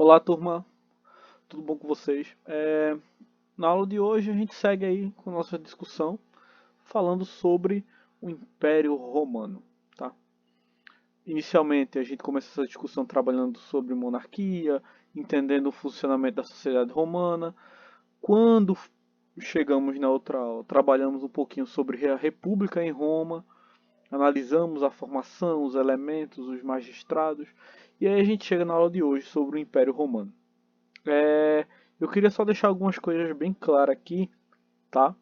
Olá, turma, tudo bom com vocês? Na aula de hoje a gente segue aí com a nossa discussão falando sobre o Império Romano, tá? Inicialmente a gente começa essa discussão trabalhando sobre monarquia, entendendo o funcionamento da sociedade romana. Quando chegamos na outra aula, trabalhamos um pouquinho sobre a República em Roma, analisamos a formação, os elementos, os magistrados, e aí a gente chega na aula de hoje sobre o Império Romano. É, eu queria só deixar algumas coisas bem claras aqui, tá?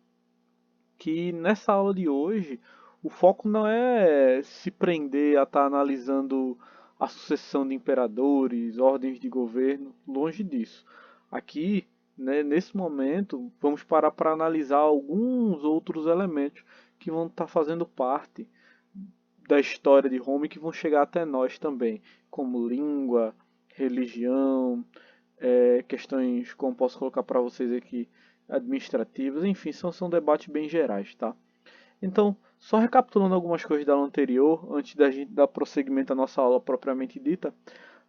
Que nessa aula de hoje o foco não é se prender a estar analisando a sucessão de imperadores, ordens de governo, longe disso. Aqui, né, nesse momento, vamos parar para analisar alguns outros elementos que vão estar fazendo parte da história de Roma e que vão chegar até nós também, como língua, religião, questões, como posso colocar para vocês aqui, administrativas, enfim, são debates bem gerais, tá? Então, só recapitulando algumas coisas da aula anterior, antes da gente dar prosseguimento à nossa aula propriamente dita,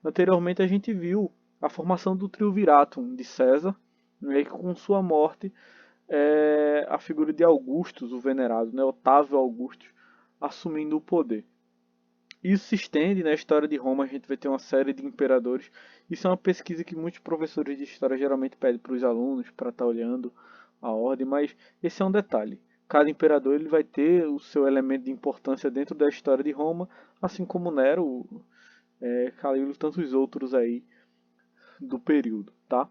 anteriormente a gente viu a formação do Triunviratum de César, né, com sua morte, a figura de Augustus, o venerado, né, Otávio Augustus, assumindo o poder. Isso se estende na história de Roma, a gente vai ter uma série de imperadores. Isso é uma pesquisa que muitos professores de história geralmente pedem para os alunos para estar olhando a ordem, mas esse é um detalhe. Cada imperador ele vai ter o seu elemento de importância dentro da história de Roma, assim como Nero, Calígula e tantos outros aí do período, tá?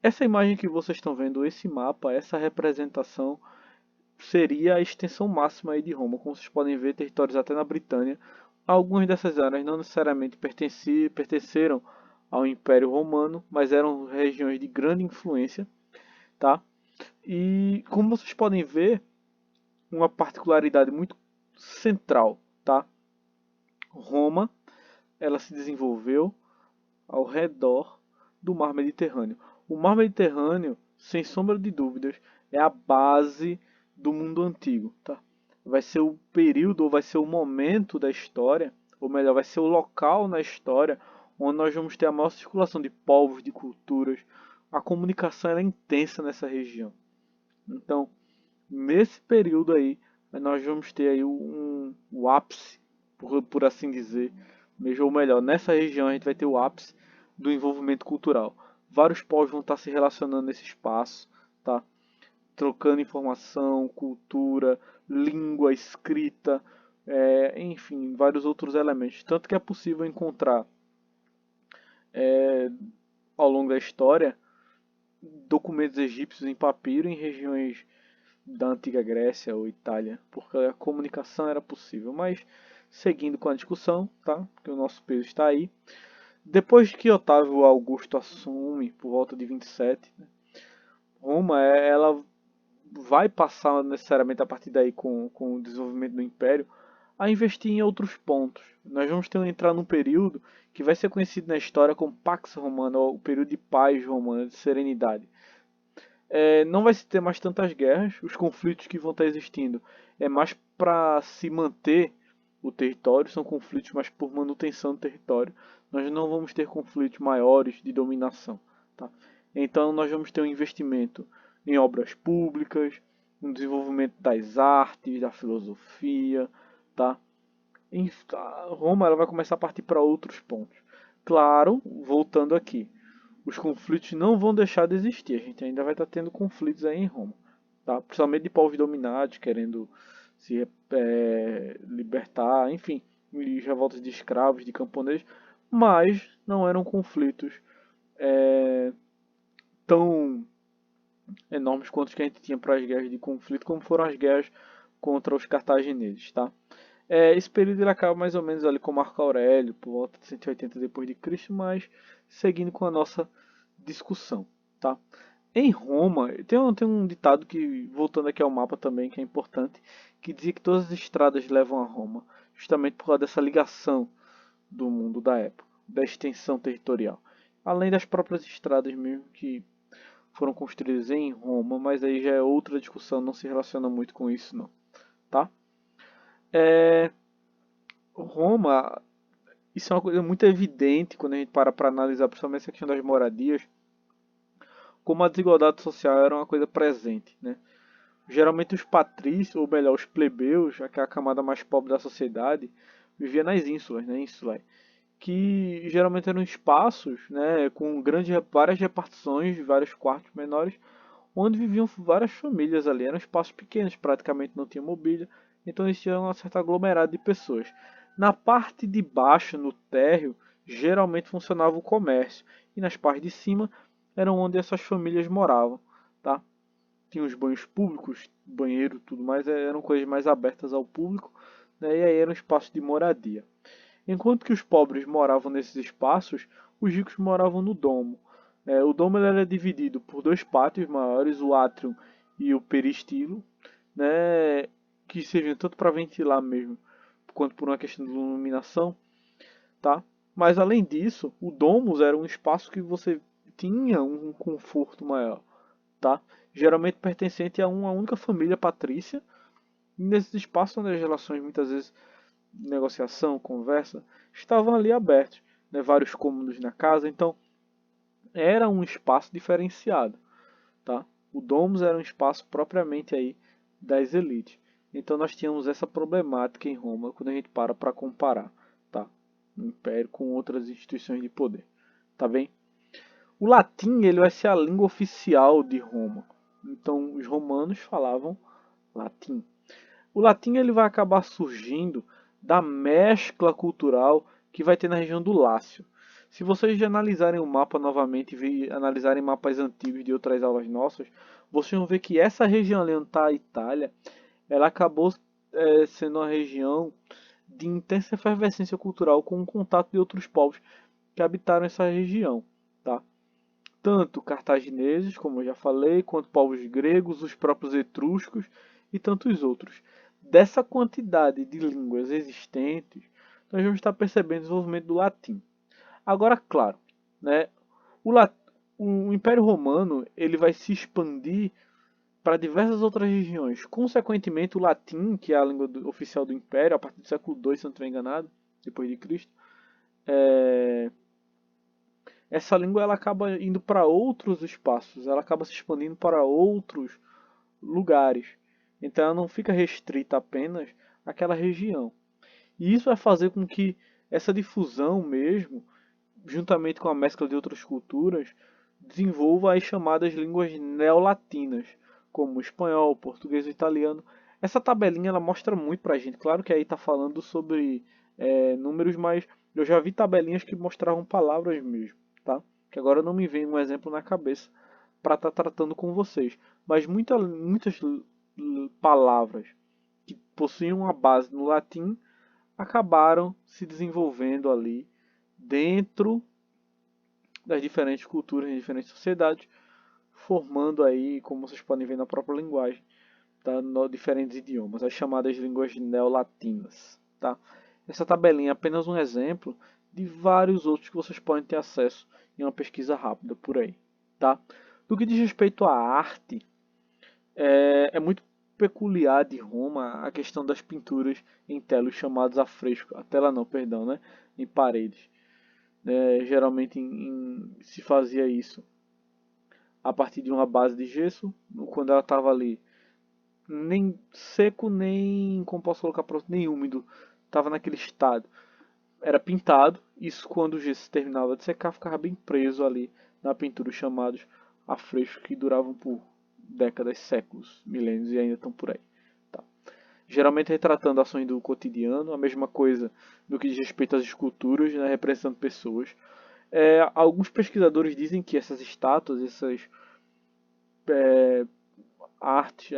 Essa imagem que vocês estão vendo, esse mapa, essa representação seria a extensão máxima aí de Roma. Como vocês podem ver, territórios até na Britânia. Algumas dessas áreas não necessariamente pertenceram ao Império Romano, mas eram regiões de grande influência, tá? E como vocês podem ver, uma particularidade muito central, tá? Roma, ela se desenvolveu ao redor do Mar Mediterrâneo. O Mar Mediterrâneo, sem sombra de dúvidas, é a base do mundo antigo, tá? Vai ser o período, ou vai ser o momento da história, ou melhor, vai ser o local na história onde nós vamos ter a maior circulação de povos, de culturas. A comunicação é intensa nessa região. Então, nesse período aí, nós vamos ter aí o ápice, por assim dizer, mesmo ou melhor, nessa região a gente vai ter o ápice do envolvimento cultural. Vários povos vão estar se relacionando nesse espaço, tá? Trocando informação, cultura, língua, escrita, enfim, vários outros elementos. Tanto que é possível encontrar ao longo da história documentos egípcios em papiro em regiões da antiga Grécia ou Itália, porque a comunicação era possível. Mas seguindo com a discussão, tá? Que o nosso peso está aí. Depois que Otávio Augusto assume por volta de 27, né, Roma ela vai passar necessariamente a partir daí com o desenvolvimento do Império a investir em outros pontos. Nós vamos ter entrar num período que vai ser conhecido na história como Pax Romana, ou o período de paz romana, de serenidade. Não vai se ter mais tantas guerras, os conflitos que vão estar existindo é mais para se manter o território, são conflitos mais por manutenção do território. Nós não vamos ter conflitos maiores de dominação. Tá? Então nós vamos ter um investimento em obras públicas, no desenvolvimento das artes, da filosofia, tá? Roma ela vai começar a partir para outros pontos. Claro, voltando aqui, os conflitos não vão deixar de existir. A gente ainda vai estar tendo conflitos aí em Roma, tá? Principalmente de povos dominados querendo se libertar, enfim, e revoltas de escravos, de camponeses, mas não eram conflitos é, tão enormes quanto os que a gente tinha para as guerras de conflito, como foram as guerras contra os cartagineses, tá? Esse período ele acaba mais ou menos ali com Marco Aurélio, por volta de 180 depois de Cristo, mas seguindo com a nossa discussão, tá? Em Roma, tem um ditado que, voltando aqui ao mapa também, que é importante, que dizia que todas as estradas levam a Roma, justamente por causa dessa ligação do mundo da época, da extensão territorial. Além das próprias estradas mesmo que foram construídas em Roma, mas aí já é outra discussão, não se relaciona muito com isso não, tá? É, Roma isso é uma coisa muito evidente quando a gente para analisar principalmente essa questão das moradias, como a desigualdade social era uma coisa presente, né? Geralmente os patrícios, ou melhor, os plebeus, aquela camada mais pobre da sociedade, vivia nas ínsulas, né, insulae, que geralmente eram espaços, né, com várias repartições, vários quartos menores, onde viviam várias famílias ali. Eram espaços pequenos, praticamente não tinha mobília, então existia uma certa aglomerado de pessoas. Na parte de baixo, no térreo, geralmente funcionava o comércio, e nas partes de cima eram onde essas famílias moravam, tá? Tinha os banhos públicos, banheiro, tudo mais, eram coisas mais abertas ao público, né, e aí era um espaço de moradia. Enquanto que os pobres moravam nesses espaços, os ricos moravam no domo. O domo ele era dividido por dois pátios maiores, o átrio e o peristilo, né, que serviam tanto para ventilar mesmo, quanto por uma questão de iluminação, tá? Mas além disso, o domus era um espaço que você tinha um conforto maior, tá? Geralmente pertencente a uma única família patrícia. E nesses espaços onde as relações muitas vezes negociação, conversa, estavam ali abertos, né? Vários cômodos na casa, então era um espaço diferenciado, tá? O domus era um espaço propriamente aí das elites. Então nós tínhamos essa problemática em Roma quando a gente para comparar, tá? O Império com outras instituições de poder, tá bem? O latim ele vai ser a língua oficial de Roma. Então os romanos falavam latim. O latim ele vai acabar surgindo da mescla cultural que vai ter na região do Lácio. Se vocês analisarem o mapa novamente e analisarem mapas antigos de outras aulas nossas, vocês vão ver que essa região ali onde está a Itália, ela acabou sendo uma região de intensa efervescência cultural com o contato de outros povos que habitaram essa região, tá? Tanto cartagineses, como eu já falei, quanto povos gregos, os próprios etruscos e tantos outros. Dessa quantidade de línguas existentes, nós vamos estar percebendo o desenvolvimento do latim. Agora, claro, né, o, o Império Romano ele vai se expandir para diversas outras regiões. Consequentemente, o latim, que é a língua oficial do Império, a partir do século II, se não estiver enganado, depois de Cristo, essa língua ela acaba indo para outros espaços, ela acaba se expandindo para outros lugares. Então ela não fica restrita apenas àquela região. E isso vai fazer com que essa difusão mesmo, juntamente com a mescla de outras culturas, desenvolva as chamadas línguas neolatinas, como o espanhol, o português e o italiano. Essa tabelinha ela mostra muito pra gente. Claro que aí está falando sobre números, mas eu já vi tabelinhas que mostravam palavras mesmo, tá? Que agora não me vem um exemplo na cabeça para estar tratando com vocês. Mas muitas palavras que possuíam uma base no latim acabaram se desenvolvendo ali dentro das diferentes culturas e diferentes sociedades, formando aí, como vocês podem ver na própria linguagem, tá, diferentes idiomas, as chamadas línguas neolatinas. Tá? Essa tabelinha é apenas um exemplo de vários outros que vocês podem ter acesso em uma pesquisa rápida por aí. Tá? No que diz respeito à arte, é muito peculiar de Roma a questão das pinturas em telas chamadas afresco, a tela não, perdão, né, em paredes. Geralmente se fazia isso a partir de uma base de gesso, quando ela estava ali nem seco, nem, como posso colocar, nem úmido, estava naquele estado. Era pintado, isso quando o gesso terminava de secar, ficava bem preso ali na pintura, chamados afrescos que duravam por décadas, séculos, milênios e ainda estão por aí. Tá. Geralmente retratando ações do cotidiano, a mesma coisa no que diz respeito às esculturas, né, representando pessoas. Alguns pesquisadores dizem que essas estátuas, essas artes,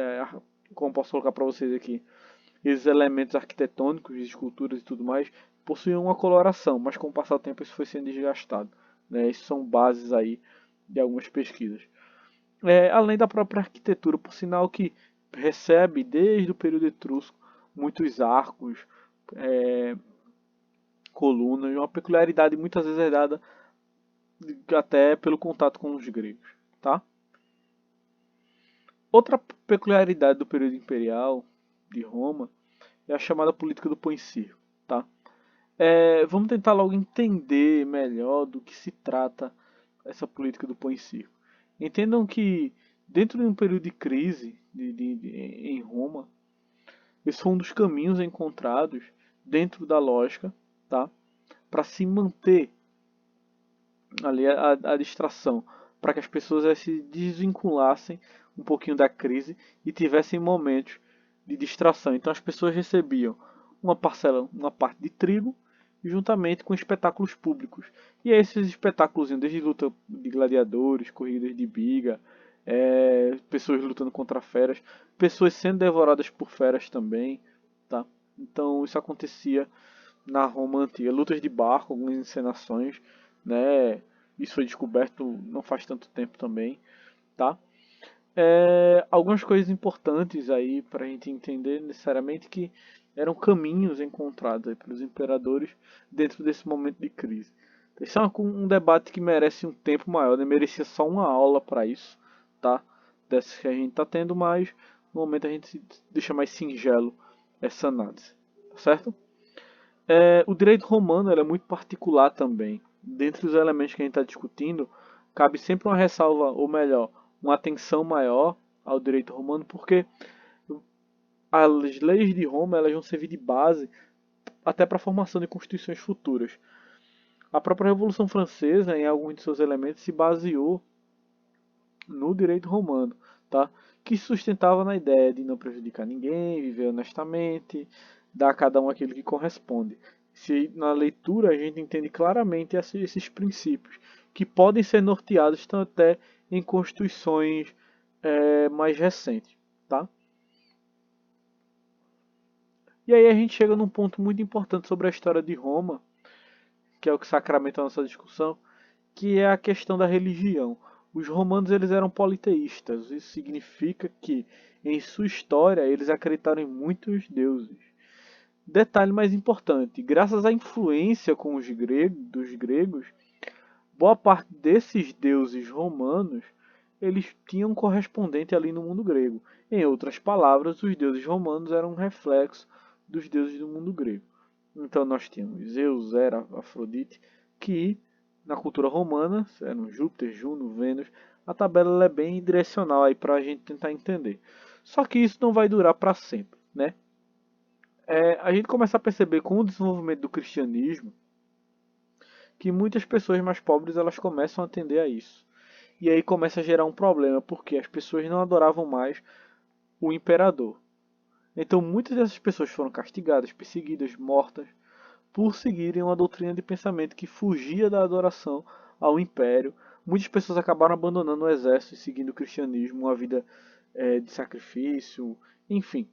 como posso colocar para vocês aqui, esses elementos arquitetônicos, esculturas e tudo mais, possuíam uma coloração, mas com o passar do tempo isso foi sendo desgastado. Né? Isso são bases aí de algumas pesquisas. Além da própria arquitetura, por sinal que recebe desde o período etrusco muitos arcos, colunas, uma peculiaridade muitas vezes herdada até pelo contato com os gregos. Tá? Outra peculiaridade do período imperial de Roma é a chamada política do pão e circo. Tá? Vamos tentar logo entender melhor do que se trata essa política do pão e circo. Entendam que dentro de um período de crise em Roma, esse foi um dos caminhos encontrados dentro da lógica, tá? Para se manter ali a distração, para que as pessoas se desvinculassem um pouquinho da crise e tivessem momentos de distração. Então as pessoas recebiam uma parte de trigo, juntamente com espetáculos públicos. E esses espetáculos, desde luta de gladiadores, corridas de biga, pessoas lutando contra feras, pessoas sendo devoradas por feras também, tá? Então isso acontecia na Roma antiga, lutas de barco, algumas encenações, né? Isso foi descoberto não faz tanto tempo também, tá? Algumas coisas importantes aí para a gente entender necessariamente que eram caminhos encontrados aí pelos imperadores dentro desse momento de crise. Esse é um debate que merece um tempo maior, né? Merecia só uma aula para isso, tá? Dessas que a gente está tendo, mas no momento a gente deixa mais singelo essa análise, tá certo? O direito romano é muito particular também. Dentre os elementos que a gente está discutindo, cabe sempre uma ressalva, ou melhor, uma atenção maior ao direito romano, porque as leis de Roma elas vão servir de base até para a formação de constituições futuras. A própria Revolução Francesa, em alguns de seus elementos, se baseou no direito romano, tá? Que se sustentava na ideia de não prejudicar ninguém, viver honestamente, dar a cada um aquilo que corresponde. Se na leitura a gente entende claramente esses princípios, que podem ser norteados até em constituições mais recentes, tá? E aí a gente chega num ponto muito importante sobre a história de Roma, que é o que sacramenta a nossa discussão, que é a questão da religião. Os romanos eles eram politeístas, isso significa que em sua história eles acreditaram em muitos deuses. Detalhe mais importante, graças à influência com dos gregos, boa parte desses deuses romanos eles tinham um correspondente ali no mundo grego. Em outras palavras, os deuses romanos eram um reflexo dos deuses do mundo grego. Então nós tínhamos Zeus, Hera, Afrodite, que na cultura romana eram Júpiter, Juno, Vênus. A tabela é bem direcional aí para a gente tentar entender. Só que isso não vai durar para sempre, né? A gente começa a perceber com o desenvolvimento do cristianismo que muitas pessoas mais pobres elas começam a atender a isso. E aí começa a gerar um problema, porque as pessoas não adoravam mais o imperador. Então muitas dessas pessoas foram castigadas, perseguidas, mortas, por seguirem uma doutrina de pensamento que fugia da adoração ao império. Muitas pessoas acabaram abandonando o exército e seguindo o cristianismo, uma vida de sacrifício, enfim.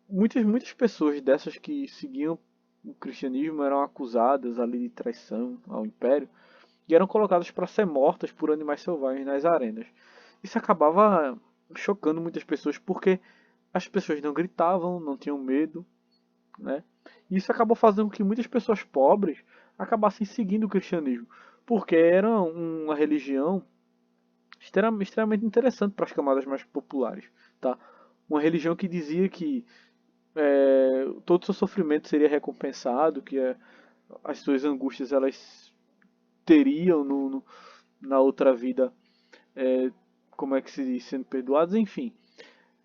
Muitas pessoas dessas que seguiam o cristianismo eram acusadas ali de traição ao império e eram colocadas para ser mortas por animais selvagens nas arenas. Isso acabava chocando muitas pessoas porque as pessoas não gritavam, não tinham medo, né? E isso acabou fazendo com que muitas pessoas pobres acabassem seguindo o cristianismo, porque era uma religião extremamente interessante para as camadas mais populares, tá? Uma religião que dizia que todo o seu sofrimento seria recompensado, que as suas angústias elas teriam na outra vida, como é que se diz, sendo perdoados, enfim,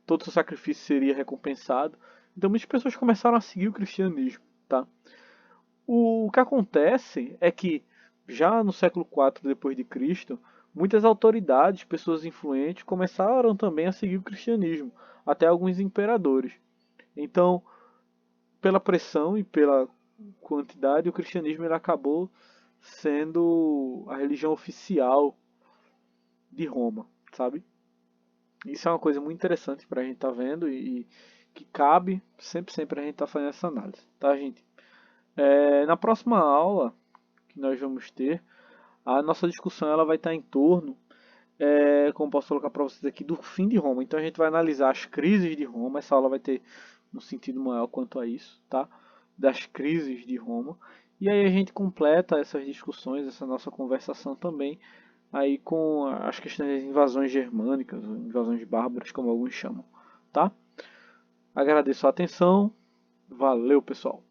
todo o seu sacrifício seria recompensado. Então muitas pessoas começaram a seguir o cristianismo, tá? O que acontece é que já no século IV depois de Cristo, muitas autoridades, pessoas influentes começaram também a seguir o cristianismo, até alguns imperadores. Então, pela pressão e pela quantidade, o cristianismo ele acabou sendo a religião oficial de Roma, sabe? Isso é uma coisa muito interessante para a gente estar vendo e que cabe sempre a gente estar fazendo essa análise, tá, gente? Na próxima aula que nós vamos ter, a nossa discussão ela vai estar em torno, como posso colocar para vocês aqui, do fim de Roma. Então a gente vai analisar as crises de Roma. Essa aula vai ter um sentido maior quanto a isso, tá? Das crises de Roma. E aí a gente completa essas discussões, essa nossa conversação também, aí com as questões das invasões germânicas, invasões bárbaras, como alguns chamam, tá? Agradeço a atenção. Valeu, pessoal.